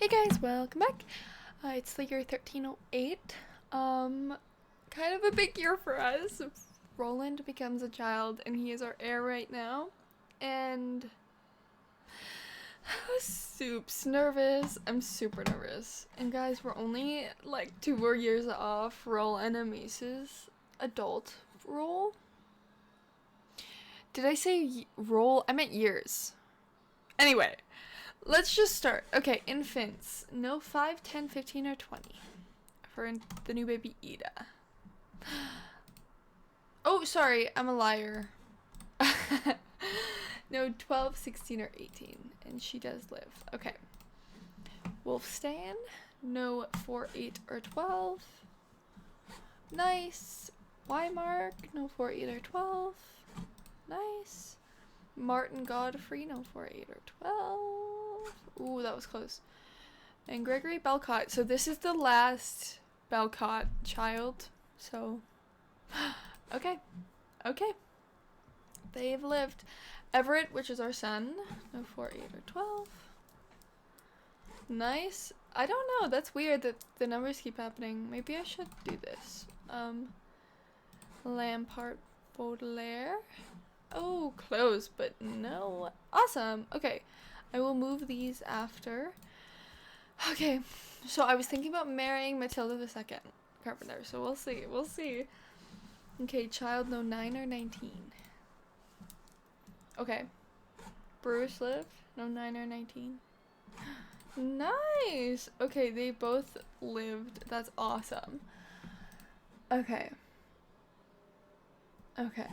Hey guys, welcome back. It's the year 1308. Kind of a big year for us. Roland becomes a child and he is our heir right now. And Soup's nervous. I'm super nervous. And guys, we're only like 2 more years off Roland and Amace's adult role. Did I say role? I meant years. Anyway. Let's just start. Okay, infants. No 5, 10, 15, or 20. For the new baby Ida. Oh, sorry. I'm a liar. No, 12, 16, or 18. And she does live. Okay. Wolfstan. No 4, 8, or 12. Nice. Wymark. No 4, 8, or 12. Nice. Martin Godfrey. No 4, 8, or 12. Ooh, that was close. And Gregory Belcott. So this is the last Belcott child. So, okay. Okay. They've lived. Everett, which is our son. No 4, 8, or 12. Nice. I don't know. That's weird that the numbers keep happening. Maybe I should do this. Lampard Baudelaire. Oh, close, but no. Awesome. Okay. I will move these after. Okay, so I was thinking about marrying Matilda II Carpenter, so we'll see. We'll see. Okay, child no 9 or 19. Okay. Bruce lived. No 9 or 19. Nice! Okay, they both lived. That's awesome. Okay. Okay.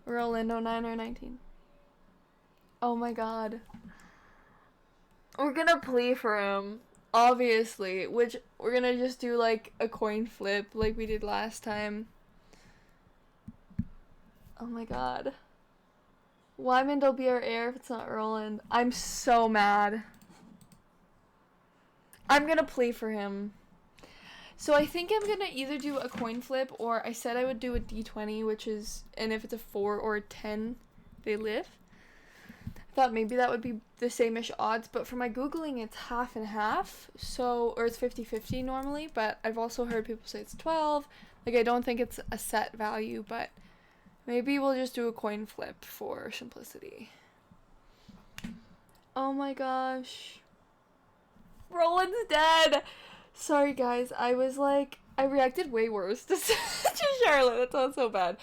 Roland, no 9 or 19. Oh my god. We're gonna plea for him, obviously, which we're gonna just do like a coin flip like we did last time. Oh my god. Wyman will be our heir if it's not Roland. I'm so mad. I'm gonna plea for him. So I think I'm gonna either do a coin flip or I said I would do a d20, which is, and if it's a 4 or a 10, they live. Thought maybe that would be the same-ish odds, but for my Googling, it's half and half, so, or it's 50-50 normally, but I've also heard people say it's 12. Like, I don't think it's a set value, but maybe we'll just do a coin flip for simplicity. Oh my gosh. Roland's dead! Sorry, guys, I was like, I reacted way worse to Charlotte. That sounds so bad.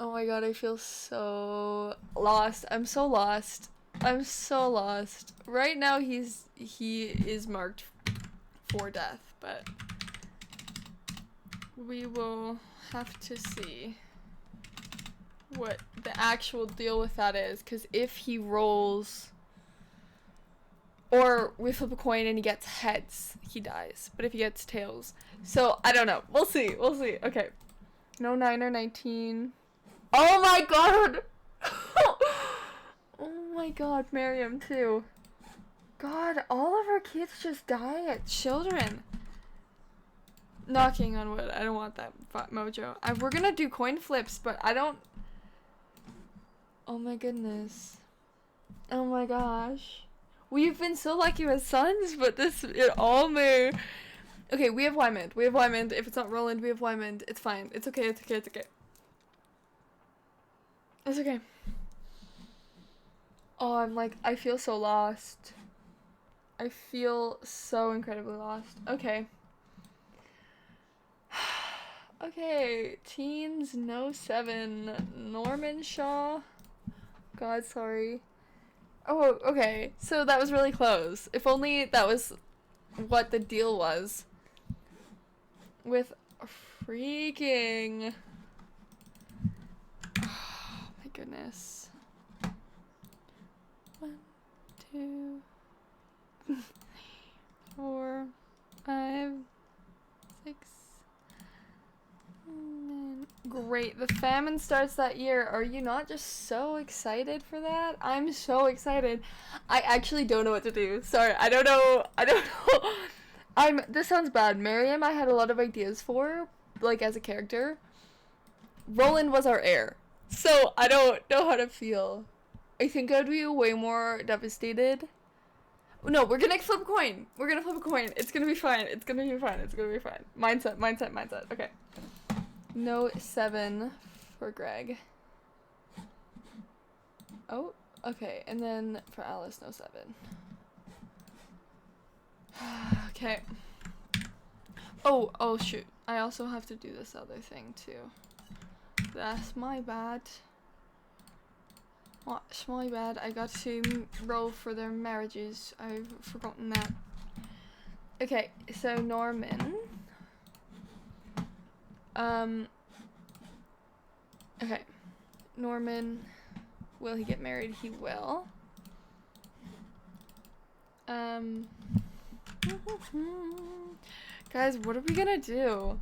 Oh my god, I feel so lost. I'm so lost. I'm so lost. Right now he is marked for death, but we will have to see what the actual deal with that is, because if he rolls or we flip a coin and he gets heads, he dies. But if he gets tails, so I don't know. We'll see. We'll see. Okay. No 9 or 19. Oh my god! Oh my god, Miriam too. God, all of our kids just die at children. Knocking on wood. I don't want that mojo. We're gonna do coin flips, but I don't... Oh my goodness. Oh my gosh. We've been so lucky with sons, but it all may... Okay, we have Wymond. We have Wymond. If it's not Roland, we have Wymond. It's fine. It's okay, it's okay, it's okay. It's okay. Oh, I feel so lost. I feel so incredibly lost. Okay. Okay, teens, no 7. Norman Shaw. God, sorry. Oh, okay. So that was really close. If only that was what the deal was. With freaking... Goodness. 1, 2, 4, 5, 6, 9. Great. The famine starts that year. Are you not just so excited for that? I'm so excited. I actually don't know what to do. Sorry. I don't know. This sounds bad. Miriam, I had a lot of ideas for, like, as a character. Roland was our heir. So, I don't know how to feel. I think I'd be way more devastated. No, we're gonna flip a coin. We're gonna flip a coin. It's gonna be fine. It's gonna be fine. It's gonna be fine. Mindset, mindset, mindset. Okay. No 7 for Greg. Oh, okay. And then for Alice, no 7. Okay. Oh shoot. I also have to do this other thing too. That's my bad. That's my bad. I got to roll for their marriages. I've forgotten that. Okay, so Norman. Okay. Norman, will he get married? He will. Guys, what are we gonna do?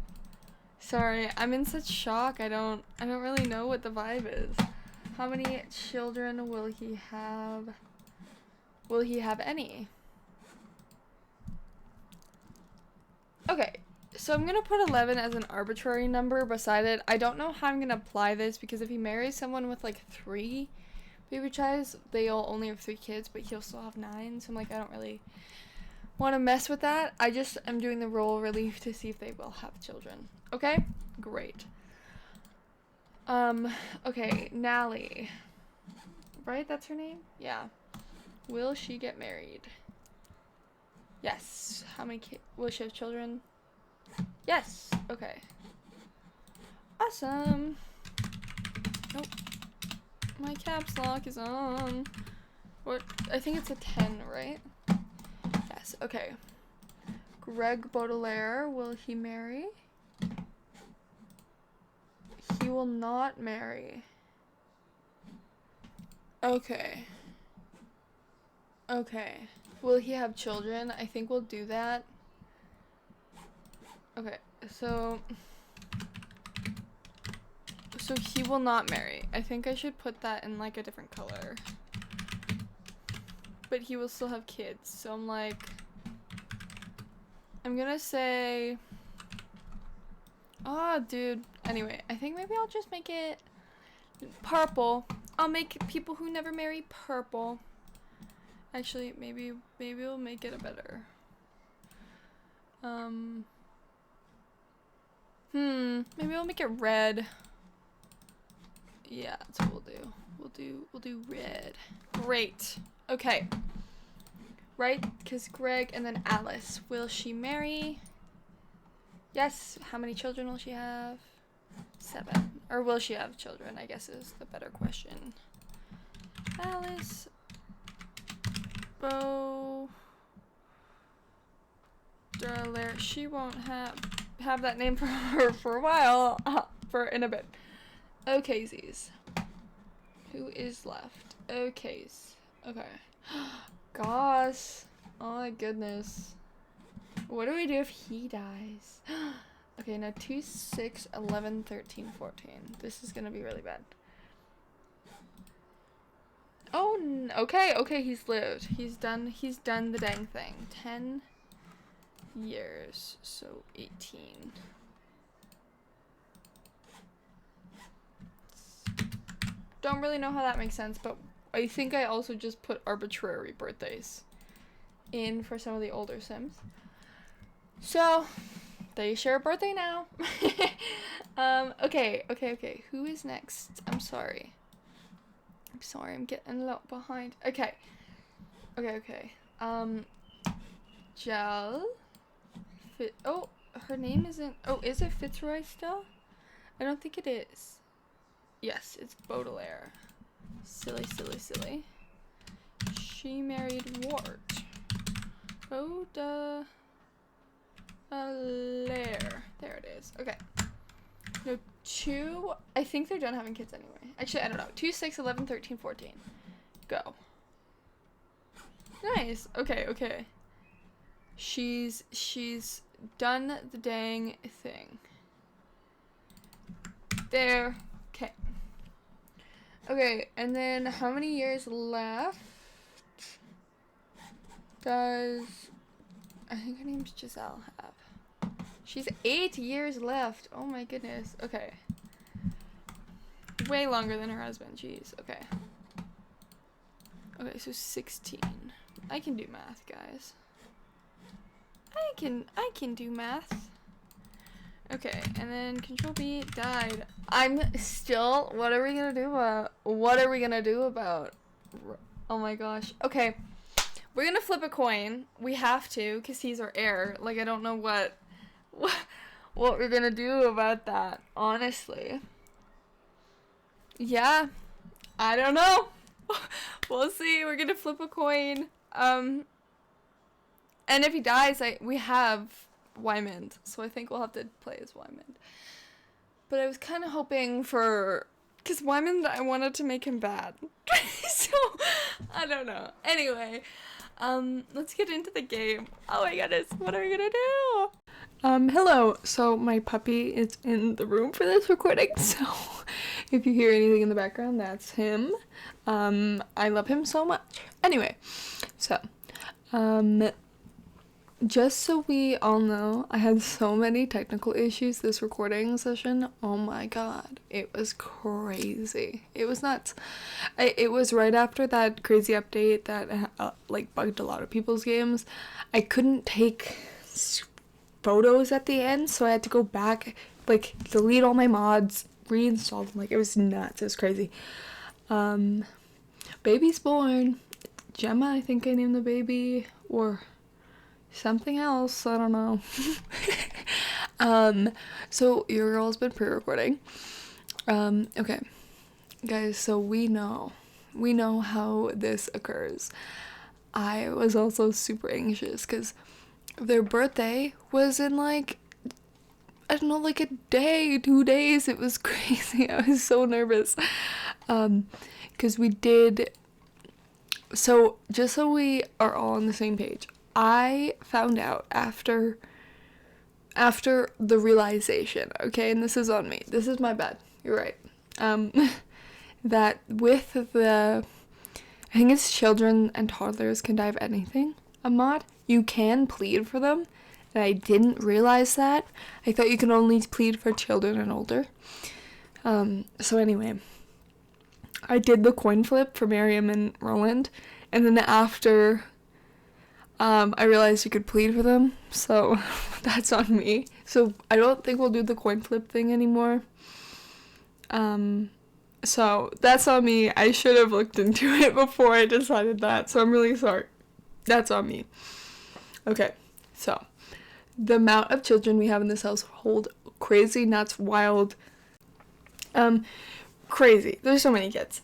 Sorry, I'm in such shock. I don't really know what the vibe is. How many children will he have? Will he have any? Okay, so I'm gonna put 11 as an arbitrary number beside it. I don't know how I'm gonna apply this because if he marries someone with like 3 baby childs, they'll only have 3 kids, but he'll still have 9. So I'm like, I don't really want to mess with that. I just am doing the roll relief to see if they will have children. Okay, great. Okay, Nally. Right, that's her name? Yeah. Will she get married? Yes. How many kids? Will she have children? Yes. Okay. Awesome. Nope. My caps lock is on. What? I think it's a 10, right? Yes. Okay. Greg Baudelaire. Will he marry? He will not marry. Okay. Okay. Will he have children? I think we'll do that. Okay, so he will not marry. I think I should put that in like a different color. But he will still have kids. So I'm like, I'm gonna say, oh dude. Anyway, I think maybe I'll just make it purple. I'll make people who never marry purple. Actually, maybe we'll make it a better. Maybe we'll make it red. Yeah, that's what we'll do. We'll do red. Great. Okay. Right, because Greg and then Alice. Will she marry? Yes. How many children will she have? 7. Or will she have children, I guess is the better question. Alice. Baudelaire. She won't have that name for her for a while. In a bit. Okaysies. Who is left? Okays. Okay. Gosh. Oh my goodness. What do we do if he dies? Okay, now 2, 6, 11, 13, 14. This is gonna be really bad. Oh, okay, he's lived. He's done the dang thing. 10 years, so 18. Don't really know how that makes sense, but I think I also just put arbitrary birthdays in for some of the older Sims. So, they share a birthday now. Okay. Who is next? I'm sorry, I'm getting a lot behind. Okay. Jel. Oh, her name isn't. Oh, is it Fitzroy still? I don't think it is. Yes, it's Baudelaire. Silly. She married Wart. Baudelaire. There it is. Okay. No, 2. I think they're done having kids anyway. Actually, I don't know. 2, 6, 11, 13, 14. Go. Nice. Okay. She's done the dang thing. There. Okay, and then how many years left does, I think her name's Giselle, have? She's 8 years left. Oh my goodness. Okay. Way longer than her husband. Jeez. Okay. Okay, so 16. I can do math, guys. I can do math. Okay, and then Control B died. I'm still. What are we gonna do about? What are we gonna do about? Oh my gosh. Okay, we're gonna flip a coin. We have to, cause he's our heir. Like, I don't know what we're gonna do about that. Honestly. Yeah, I don't know. We'll see. We're gonna flip a coin. And if he dies, we have Wymond, so I think we'll have to play as Wymond. But I was kind of hoping for, because Wymond, I wanted to make him bad. So, I don't know. Anyway, let's get into the game. Oh my goodness, what are we gonna do? Hello. So my puppy is in the room for this recording, so if you hear anything in the background, that's him. I love him so much. Anyway, so, just so we all know, I had so many technical issues this recording session. Oh my god. It was crazy. It was nuts. It was right after that crazy update that, like, bugged a lot of people's games. I couldn't take photos at the end, so I had to go back, like, delete all my mods, reinstall them. Like, it was nuts. It was crazy. Baby's born. Gemma, I think I named the baby, or something else, I don't know. So your girl's been pre-recording. Okay, guys, so we know how this occurs. I was also super anxious because their birthday was in, like, I don't know, like a day, 2 days. It was crazy. I was so nervous. Because we did, so just so we are all on the same page, I found out after the realization, okay, and this is on me. This is my bad. You're right. That with the, I think it's children and toddlers can die of anything, a mod, you can plead for them, and I didn't realize that. I thought you can only plead for children and older. So anyway, I did the coin flip for Miriam and Roland, and then after, I realized you could plead for them, so that's on me. So I don't think we'll do the coin flip thing anymore. So that's on me. I should have looked into it before I decided that, so I'm really sorry. That's on me. Okay, so the amount of children we have in this household, crazy, nuts, wild, crazy. There's so many kids.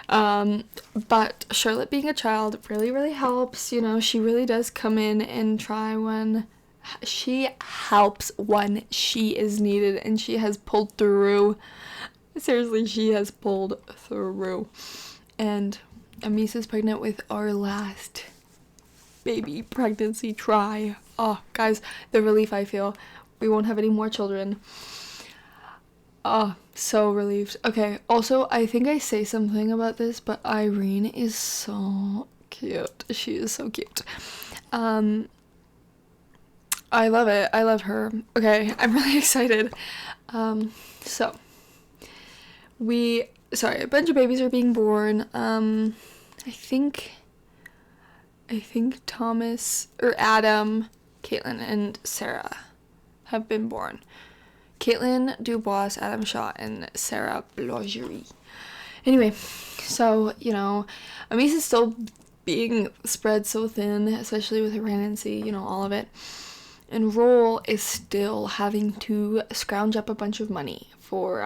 But Charlotte being a child really, really helps. You know, she really does come in and try when she helps when she is needed, and she has pulled through. Seriously, she has pulled through. And Amisa's pregnant with our last baby pregnancy try. Oh, guys, the relief I feel. We won't have any more children. Oh, so relieved. Okay, also, I think I say something about this, but Irene is so cute. She is so cute. I love it. I love her. Okay, I'm really excited. So, a bunch of babies are being born. I think Thomas, or Adam, Caitlin, and Sarah have been born. Caitlin Dubois, Adam Shaw, and Sarah Blogerie. Anyway, so, you know, Amisa's still being spread so thin, especially with her pregnancy, you know, all of it. And Roll is still having to scrounge up a bunch of money for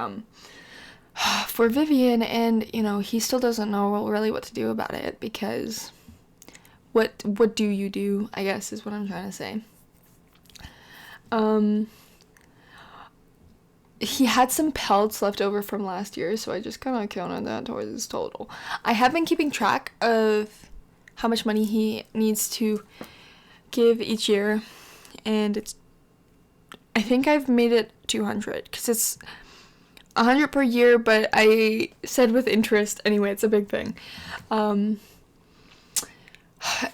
Vivian, and, you know, he still doesn't know really what to do about it, because what do you do, I guess, is what I'm trying to say. He had some pelts left over from last year, so I just kind of counted that towards his total. I have been keeping track of how much money he needs to give each year, and I think I've made it 200, because it's 100 per year, but I said with interest. Anyway, it's a big thing.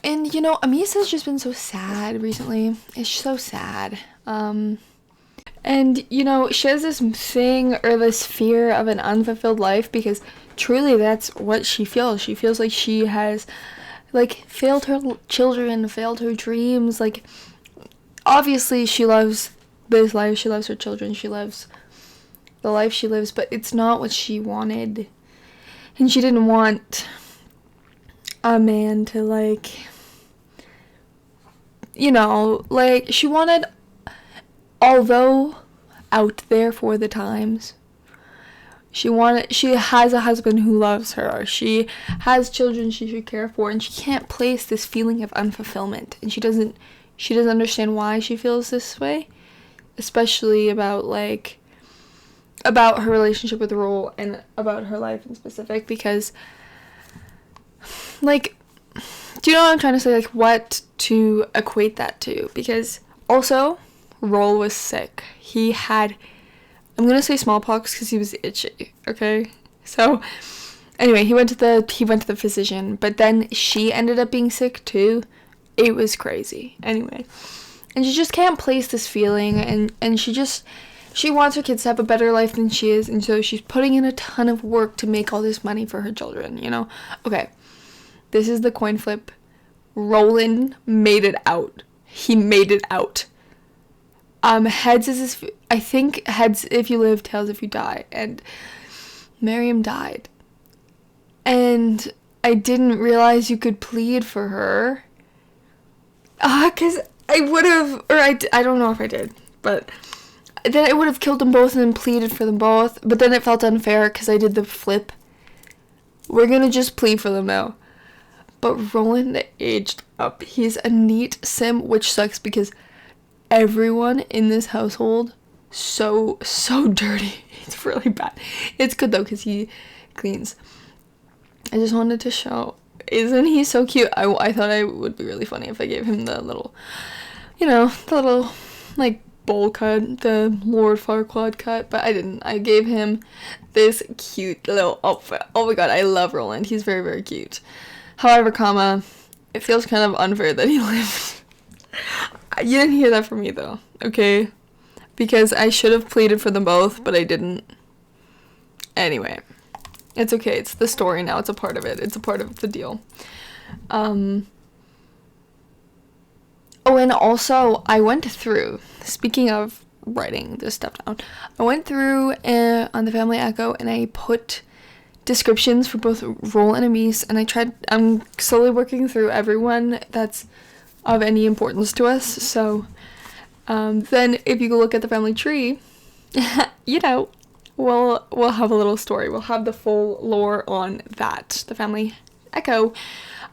And, you know, Amisa's just been so sad recently. It's so sad. And, you know, she has this thing, or this fear of an unfulfilled life, because truly that's what she feels. She feels like she has, like, failed her children, failed her dreams. Like, obviously she loves this life, she loves her children, she loves the life she lives, but it's not what she wanted. And she didn't want a man to, like, you know, like, she wanted, although out there for the times, she has a husband who loves her, she has children she should care for, and she can't place this feeling of unfulfillment, and she doesn't understand why she feels this way, especially about, like, about her relationship with Roel and about her life in specific, because, like, do you know what I'm trying to say? Like, what to equate that to? Because also, Roel was sick. He had, I'm gonna say smallpox because he was itchy, okay? So, anyway, he went to the physician, but then she ended up being sick too. It was crazy. Anyway, and she just can't place this feeling, and she wants her kids to have a better life than she is, and so she's putting in a ton of work to make all this money for her children, you know? Okay, this is the coin flip. Roland made it out. He made it out. Heads is his, I think heads if you live, tails if you die, and Miriam died. And I didn't realize you could plead for her. Cause I would have, or I don't know if I did, but then I would have killed them both and then pleaded for them both, but then it felt unfair because I did the flip. We're gonna just plead for them now. But Roland aged up. He's a neat sim, which sucks because everyone in this household so dirty. It's really bad. It's good though because he cleans. I just wanted to show. Isn't he so cute? I thought it would be really funny if I gave him the little, you know, the little, like, bowl cut, the Lord Farquaad cut, but I didn't. I gave him this cute little outfit. Oh my god, I love Roland. He's very, very cute. However, it feels kind of unfair that he lived. You didn't hear that from me, though, okay? Because I should have pleaded for them both, but I didn't. Anyway, it's okay. It's the story now. It's a part of it. It's a part of the deal. Oh, and also, I went through, speaking of writing this stuff down, I went through on the Family Echo, and I put descriptions for both Roel and Amis, and I'm slowly working through everyone that's of any importance to us, so then if you go look at the family tree, you know, we'll have a little story. We'll have the full lore on that, the Family Echo.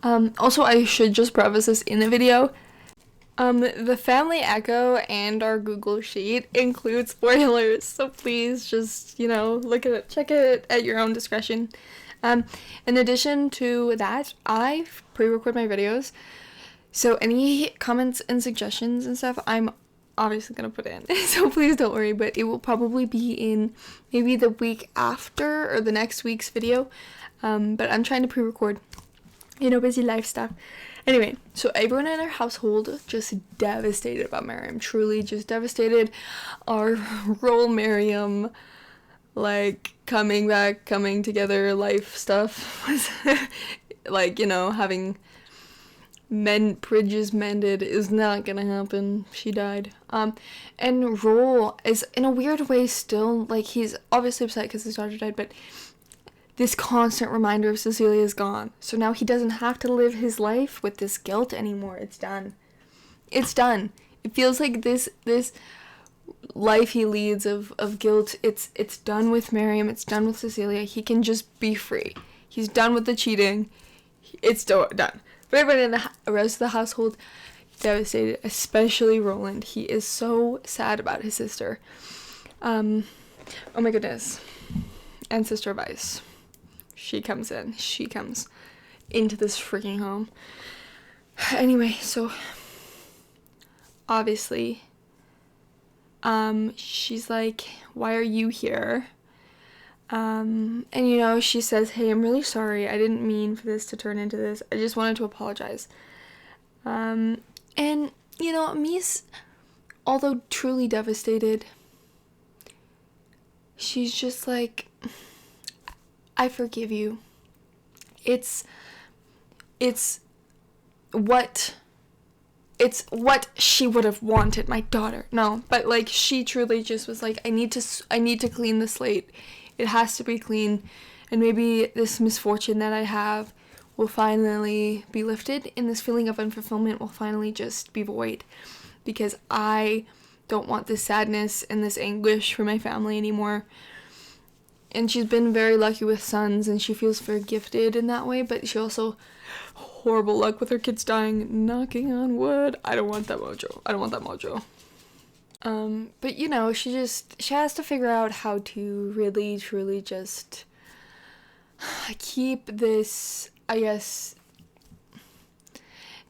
Also, I should just preface this in the video. The Family Echo and our Google Sheet include spoilers, so please just, you know, look at it, check it at your own discretion. In addition to that, I pre-record my videos, so any comments and suggestions and stuff, I'm obviously gonna put in, so please don't worry, but it will probably be in maybe the week after or the next week's video, but I'm trying to pre-record, you know, busy life stuff. Anyway, so everyone in our household just devastated about Miriam. Truly just devastated. Our Roel Miriam, like, coming back, coming together, life stuff was, like, you know, having bridges mended is not gonna happen. She died. And Roel is, in a weird way, still, like, he's obviously upset because his daughter died, but this constant reminder of Cecilia is gone. So now he doesn't have to live his life with this guilt anymore. It's done. It's done. It feels like this life he leads of guilt, it's done with Miriam, it's done with Cecilia. He can just be free. He's done with the cheating. It's done. But everybody in the rest of the household, devastated, especially Roland. He is so sad about his sister. Oh my goodness. And Sister Vice. She comes into this freaking home. Anyway, so obviously, she's like, why are you here? And you know, she says, hey, I'm really sorry. I didn't mean for this to turn into this. I just wanted to apologize. And you know, Mies, although truly devastated, she's just like, I forgive you. It's what she would have wanted, my daughter. No, but like she truly just was like, I need to clean the slate. It has to be clean, and maybe this misfortune that I have will finally be lifted, and this feeling of unfulfillment will finally just be void, because I don't want this sadness and this anguish for my family anymore. And she's been very lucky with sons, and she feels very gifted in that way, but she also horrible luck with her kids dying. Knocking on wood. I don't want that mojo. But you know, she has to figure out how to really, truly just keep this, I guess,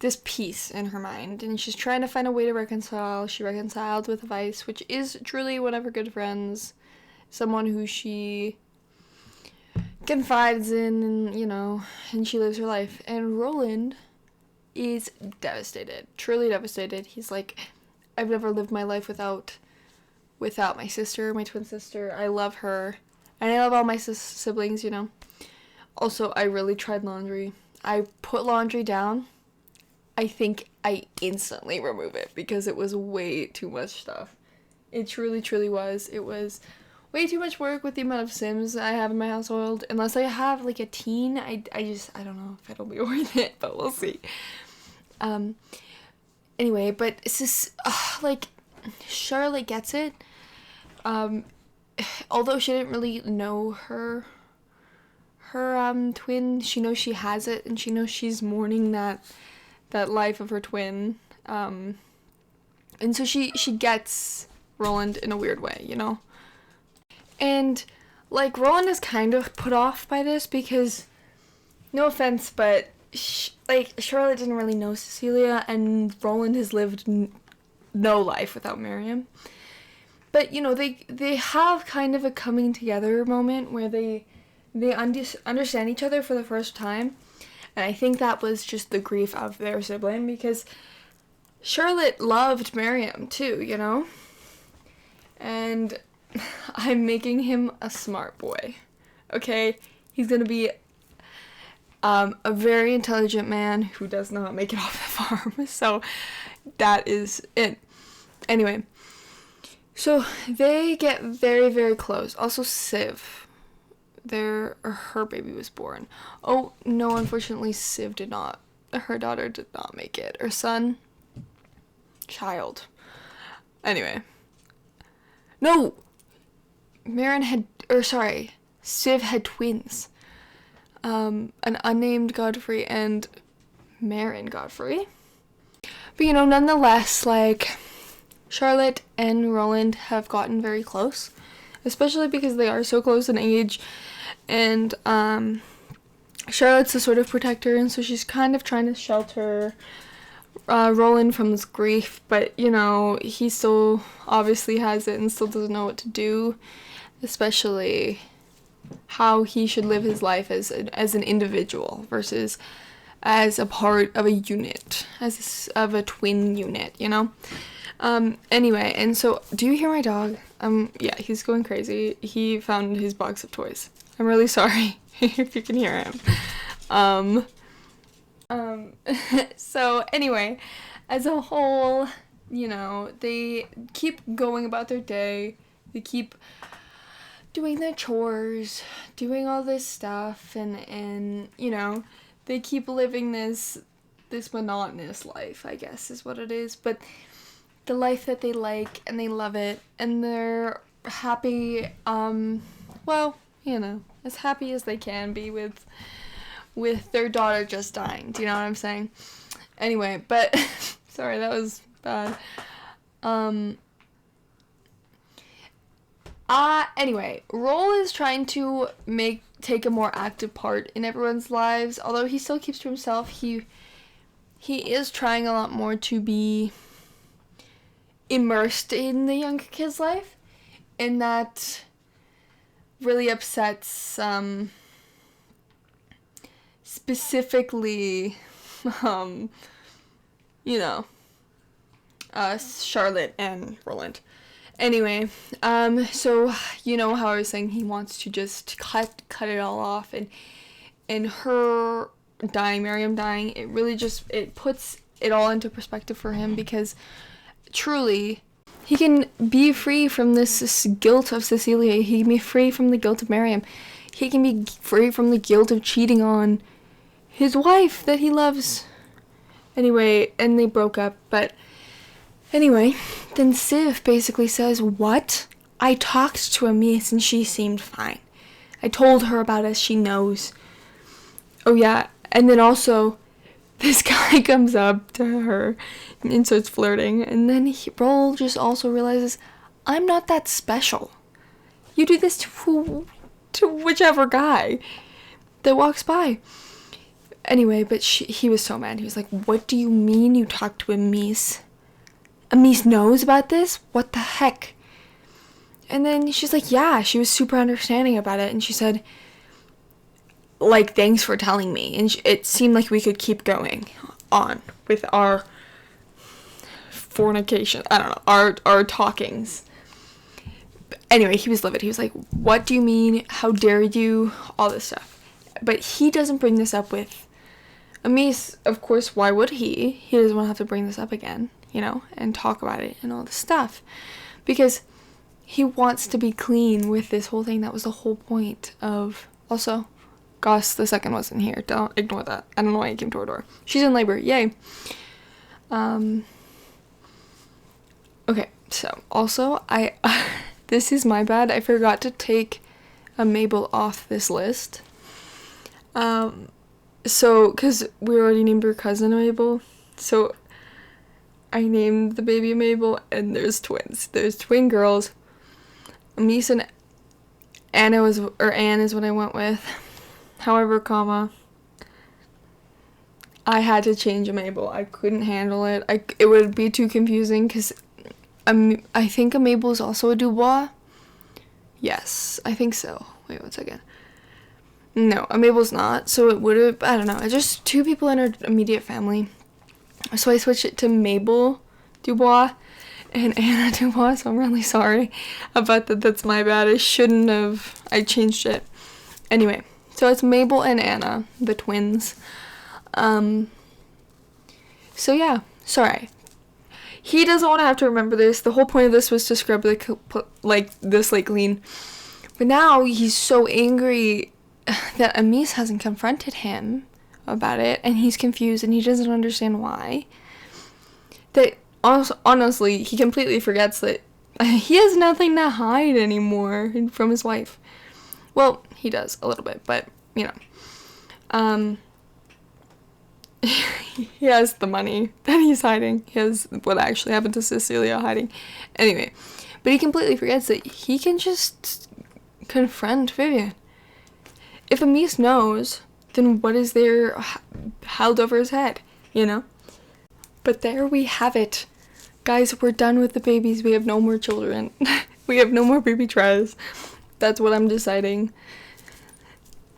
this peace in her mind. And she's trying to find a way to reconcile. She reconciled with Vice, which is truly one of her good friends. Someone who she confides in, and, you know, and she lives her life. And Roland is devastated, truly devastated. He's like, I've never lived my life without my sister, my twin sister. I love her, and I love all my siblings, you know. Also, I really tried laundry. I put laundry down. I think I instantly remove it because it was way too much stuff. It truly, truly was. It was way too much work with the amount of Sims I have in my household. Unless I have like a teen, I don't know if it'll be worth it, but we'll see. Anyway, but it's just like Charlotte gets it. Although she didn't really know her twin, she knows she has it, and she knows she's mourning that life of her twin. And so she gets Roland in a weird way, you know. And, like, Roland is kind of put off by this because, no offense, but, Charlotte didn't really know Cecilia, and Roland has lived no life without Miriam. But, you know, they have kind of a coming together moment where they understand each other for the first time. And I think that was just the grief of their sibling, because Charlotte loved Miriam, too, you know? And I'm making him a smart boy, okay? He's gonna be a very intelligent man who does not make it off the farm, so that is it. Anyway, so they get very, very close. Also, Civ, her baby was born. Oh, no, unfortunately, Civ did not. Her daughter did not make it. Her child. Anyway. No! Civ had twins. An unnamed Godfrey and Marin Godfrey. But, you know, nonetheless, like, Charlotte and Roland have gotten very close. Especially because they are so close in age. And, Charlotte's a sort of protector, and so she's kind of trying to shelter Roland from this grief, but, you know, he still obviously has it and still doesn't know what to do, especially how he should live his life as an individual versus as a part of a unit, of a twin unit, you know? Anyway, and so, do you hear my dog? Yeah, he's going crazy. He found his box of toys. I'm really sorry if you can hear him. So anyway, as a whole, you know, they keep going about their day. They keep doing their chores, doing all this stuff, and you know, they keep living this monotonous life, I guess is what it is, but the life that they like, and they love it, and they're happy, well, you know, as happy as they can be with their daughter just dying. Do you know what I'm saying? Anyway, but sorry, that was bad. Anyway, Roll is trying to take a more active part in everyone's lives, although he still keeps to himself. He is trying a lot more to be immersed in the younger kid's life, and that really upsets specifically you know, Charlotte and Roland. Anyway, so you know how I was saying he wants to just cut it all off, and her dying, Miriam dying, it really just, it puts it all into perspective for him, because truly he can be free from this guilt of Cecilia. He can be free from the guilt of Miriam. He can be free from the guilt of cheating on his wife that he loves. Anyway, and they broke up, but anyway, then Civ basically says, what? I talked to Amis and she seemed fine. I told her about us, she knows. Oh yeah, and then also, this guy comes up to her and starts flirting, and then Roll just also realizes, I'm not that special. You do this to whichever guy that walks by. Anyway, but he was so mad. He was like, what do you mean you talked to Amis? Amis knows about this? What the heck? And then she's like, yeah, she was super understanding about it. And she said, like, thanks for telling me. And it seemed like we could keep going on with our fornication. I don't know, our talkings. Anyway, he was livid. He was like, what do you mean? How dare you? All this stuff. But he doesn't bring this up with Amis. Of course, why would he? He doesn't want to have to bring this up again, you know, and talk about it and all this stuff. Because he wants to be clean with this whole thing. That was the whole point of... Also, Goss the second wasn't here. Don't ignore that. I don't know why he came to our door. She's in labor. Yay. Okay, so also, this is my bad. I forgot to take a Mabel off this list. So, because we already named her cousin Mabel, so I named the baby Mabel, and there's twins. There's twin girls. Amis and Anne is what I went with. However, I had to change a Mabel. I couldn't handle it. It would be too confusing, because I think a Mabel is also a Dubois. Yes, I think so. Wait 1 second. No, a Mabel's not. So it would have, I don't know. It's just two people in our immediate family. So I switched it to Mabel Dubois and Anna Dubois. So I'm really sorry about that. That's my bad. I changed it. Anyway, so it's Mabel and Anna, the twins. So yeah, sorry. He doesn't want to have to remember this. The whole point of this was to scrub the slate clean. But now he's so angry that Amis hasn't confronted him about it, and he's confused and he doesn't understand why. That honestly, he completely forgets that he has nothing to hide anymore from his wife. Well, he does a little bit, but you know, he has the money that he's hiding. He has what actually happened to Cecilia hiding. Anyway, but he completely forgets that he can just confront Vivian. If Amis knows, then what is there held over his head, you know? But there we have it. Guys, we're done with the babies. We have no more children. We have no more baby tries. That's what I'm deciding.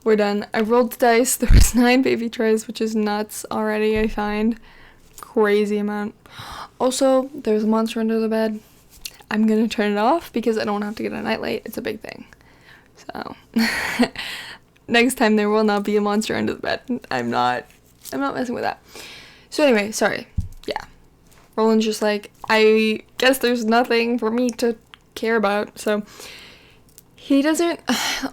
We're done. I rolled the dice. There was 9 baby tries, which is nuts already, I find. Crazy amount. Also, there's a monster under the bed. I'm gonna turn it off because I don't have to get a nightlight. It's a big thing. So... Next time there will not be a monster under the bed. I'm not messing with that. So anyway, sorry. Yeah. Roland's just like, I guess there's nothing for me to care about. So he doesn't,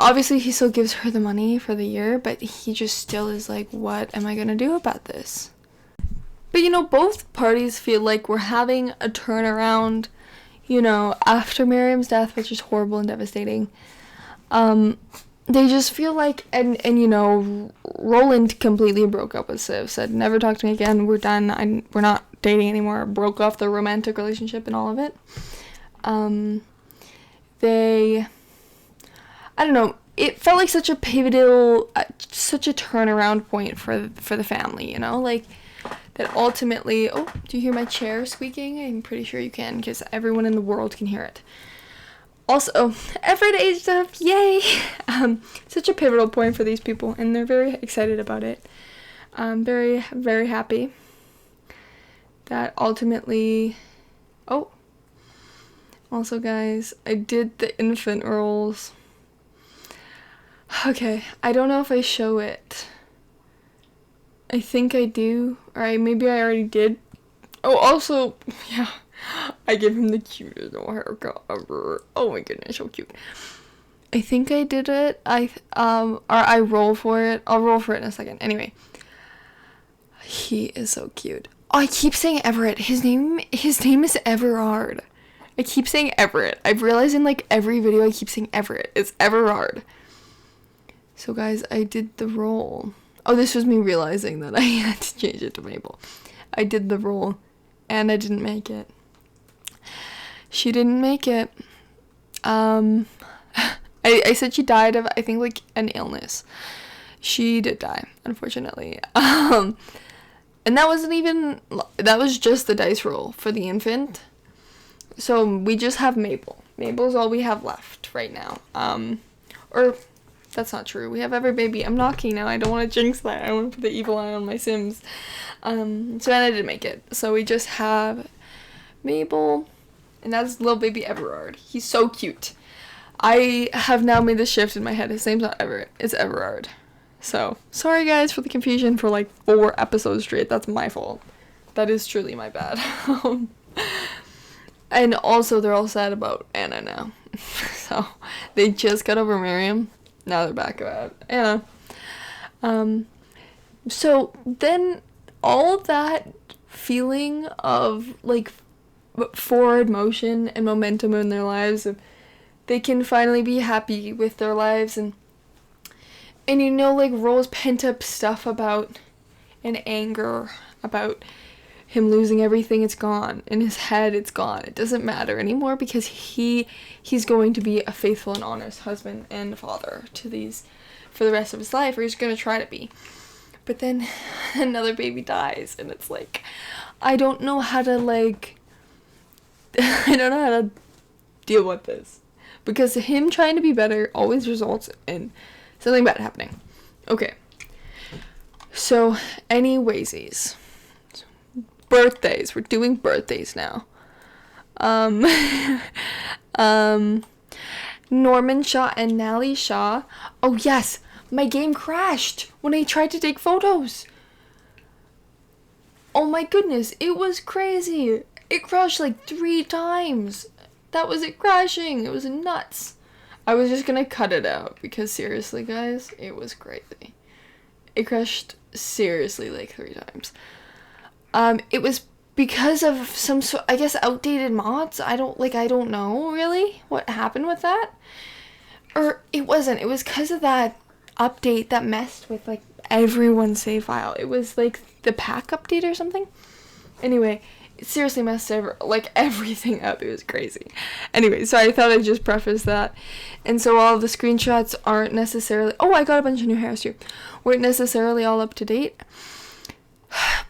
obviously he still gives her the money for the year, but he just still is like, what am I gonna do about this? But you know, both parties feel like we're having a turnaround, you know, after Miriam's death, which is horrible and devastating. They just feel like, and you know, Roland completely broke up with Civ, said, never talk to me again, we're done, we're not dating anymore, broke off the romantic relationship and all of it. I don't know, it felt like such a pivotal, such a turnaround point for the family, you know, like, that ultimately, oh, do you hear my chair squeaking? I'm pretty sure you can, because everyone in the world can hear it. Also, Everett aged up, yay! Such a pivotal point for these people, and they're very excited about it. Very, very happy that ultimately, Also, guys, I did the infant rolls. Okay, I don't know if I show it. I think I do, or maybe I already did. Oh, also, yeah, I gave him the cutest little haircut ever. Oh my goodness, so cute. I think I did it. Or I roll for it. I'll roll for it in a second. Anyway, he is so cute. Oh, I keep saying Everett. His name is Everard. I keep saying Everett. I've realized in like every video I keep saying Everett. It's Everard. So guys, I did the roll. Oh, this was me realizing that I had to change it to Mabel. I did the roll, and I didn't make it. She didn't make it. I said she died of, I think, like, an illness. She did die, unfortunately. And that was just the dice roll for the infant. So we just have Mabel. Mabel's all we have left right now. Or, that's not true. We have every baby. I'm knocking now. I don't want to jinx that. I want to put the evil eye on my Sims. So I didn't make it. So we just have Mabel, and that's little baby Everard. He's so cute. I have now made the shift in my head. His name's not Everett. It's Everard. So, sorry guys for the confusion for like 4 episodes straight. That's my fault. That is truly my bad. And also, they're all sad about Anna now. So, they just got over Miriam. Now they're back about Anna. So, then all that feeling of, like, forward motion and momentum in their lives, of they can finally be happy with their lives, and you know, like, Roll's pent up stuff about, and anger about him losing everything, it's gone. In his head, it's gone. It doesn't matter anymore because he's going to be a faithful and honest husband and father to these for the rest of his life, or he's going to try to be. But then another baby dies, and it's like, I don't know how to, like, I don't know how to deal with this. Because him trying to be better always results in something bad happening. Okay. So, anywaysies. Birthdays. We're doing birthdays now. Norman Shaw and Nally Shaw. Oh, yes. My game crashed when I tried to take photos. Oh my goodness. It was crazy. It crashed like 3 times. That was it crashing. It was nuts. I was just gonna cut it out because seriously, guys, it was crazy. It crashed seriously like 3 times. It was because of some sort, I guess, outdated mods. I don't know really what happened with that. Or it wasn't. It was because of that update that messed with like everyone's save file. It was like the pack update or something. Anyway, it seriously messed everything up. It was crazy. Anyway, so I thought I'd just preface that. And so all the screenshots aren't necessarily, oh, I got a bunch of new hairs too, weren't necessarily all up to date.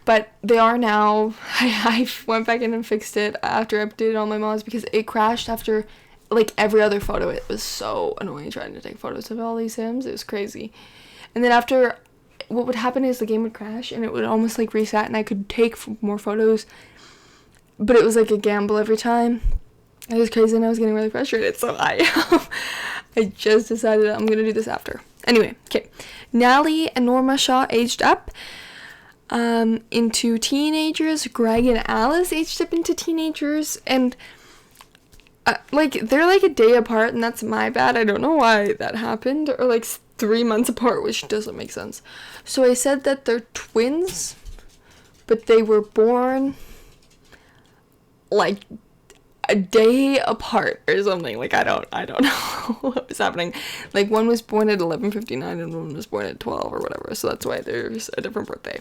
But they are now. I went back in and fixed it after I updated all my mods because it crashed after like every other photo. It was so annoying trying to take photos of all these Sims. It was crazy. And then after, what would happen is the game would crash and it would almost like reset and I could take more photos. But it was like a gamble every time. It was crazy and I was getting really frustrated. So I just decided I'm going to do this after. Anyway, okay. Nally and Norma Shaw aged up into teenagers. Greg and Alice aged up into teenagers. And they're like a day apart and that's my bad. I don't know why that happened. Or like 3 months apart, which doesn't make sense. So I said that they're twins, but they were born like a day apart or something. Like I don't know what was happening. Like one was born at 11:59 and one was born at 12 or whatever. So that's why there's a different birthday.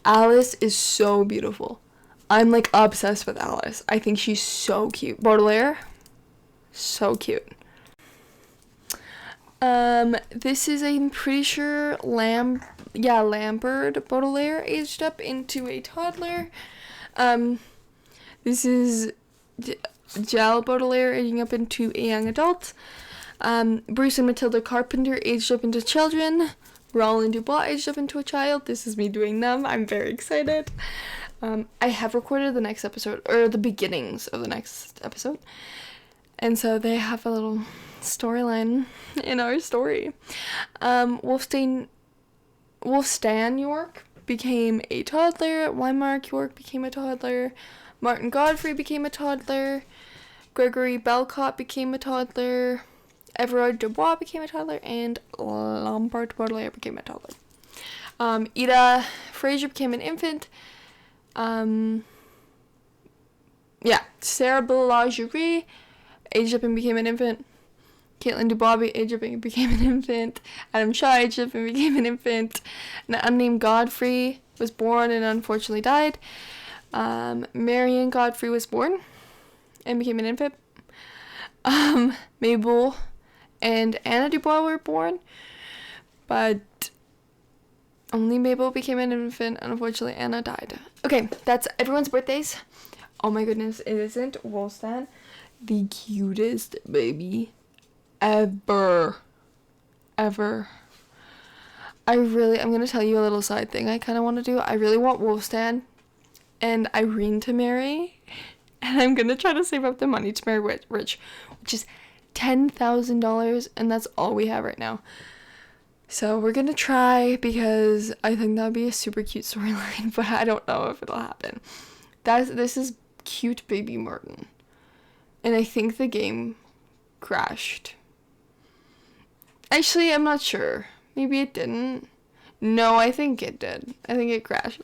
Alice is so beautiful. I'm like obsessed with Alice. I think she's so cute. Baudelaire, so cute. This is, I'm pretty sure, Lambert Baudelaire aged up into a toddler. This is Jal Baudelaire aging up into a young adult. Bruce and Matilda Carpenter aged up into children. Roland Dubois aged up into a child. This is me doing them. I'm very excited. I have recorded the next episode, or the beginnings of the next episode. And so they have a little storyline in our story. Wolfstan York became a toddler. Weimark York became a toddler. Martin Godfrey became a toddler. Gregory Belcott became a toddler. Everard Dubois became a toddler. And Lombard Baudelaire became a toddler. Ida Fraser became an infant. Sarah Belagerie aged up and became an infant. Caitlin Dubois aged up and became an infant. Adam Shaw aged up and became an infant. An unnamed Godfrey was born and unfortunately died. Marion Godfrey was born and became an infant. Mabel and Anna Dubois were born, but only Mabel became an infant, and unfortunately Anna died. Okay, that's everyone's birthdays. Oh my goodness, isn't Wolfstan the cutest baby ever? I'm gonna tell you a little side thing I kind of want to do. I really want Wolfstan and Irene to marry, and I'm gonna try to save up the money to marry Rich, which is $10,000, and that's all we have right now. So we're gonna try, because I think that would be a super cute storyline, but I don't know if it'll happen. This is cute baby Martin, and I think the game crashed. Actually, I'm not sure. Maybe it didn't. No, I think it did. I think it crashed.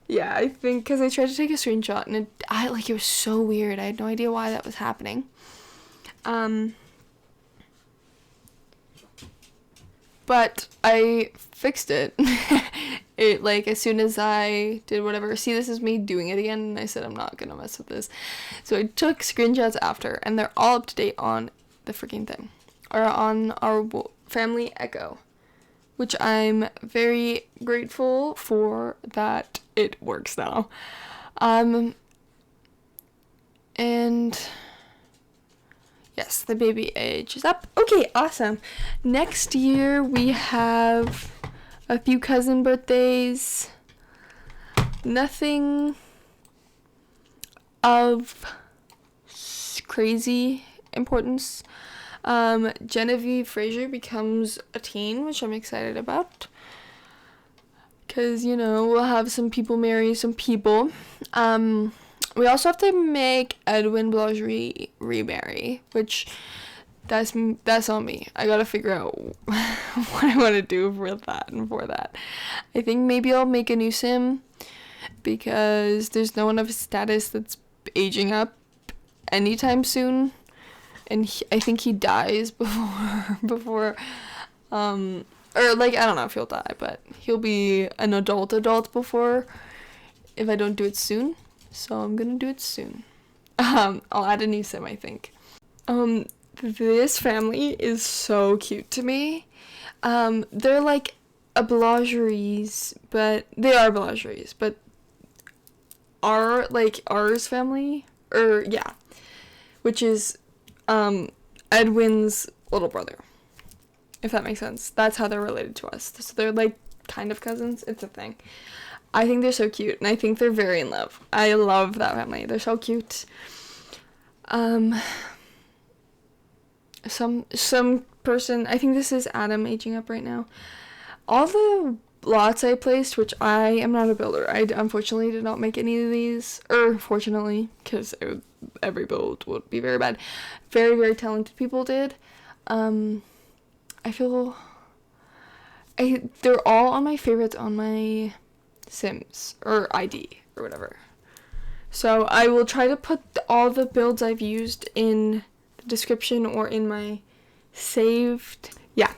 Yeah, I think because I tried to take a screenshot and it was so weird. I had no idea why that was happening. But I fixed it. As soon as I did whatever. See, this is me doing it again, and I said I'm not gonna mess with this. So I took screenshots after, and they're all up to date on the freaking thing. Or on our family Echo. Which I'm very grateful for that it works now. And yes, the baby age is up. Okay, awesome. Next year we have a few cousin birthdays. Nothing of crazy importance. Genevieve Fraser becomes a teen, which I'm excited about. Because, we'll have some people marry some people. We also have to make Edwin Blancherie remarry, which that's on me. I gotta figure out what I want to do for that. I think maybe I'll make a new sim, because there's no one of his status that's aging up anytime soon. And I think he dies before, I don't know if he'll die, but he'll be an adult before, if I don't do it soon. So I'm gonna do it soon. I'll add a new sim, I think. This family is so cute to me. They're like a Blancheries, but they are Blancheries, but ours family, which is Edwin's little brother, if that makes sense. That's how they're related to us. So they're like kind of cousins. It's a thing. I think they're so cute, and I think they're very in love. I love that family. They're so cute. Some person, I think this is Adam aging up right now. All the lots I placed, which I am not a builder. I unfortunately did not make any of these, fortunately, because every build would be very bad. Very, very talented people did. I feel they're all on my favorites on my Sims or ID or whatever. So I will try to put all the builds I've used in the description or in my saved. Yeah.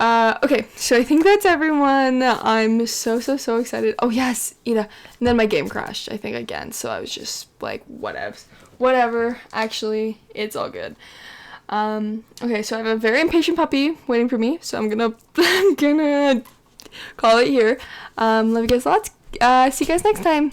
Okay, so I think that's everyone. I'm so excited. Oh yes, Ida. And then my game crashed, I think, again. So I was just like, whatever. Actually, it's all good. Okay, so I have a very impatient puppy waiting for me. So I'm gonna call it here. Love you guys lots. See you guys next time.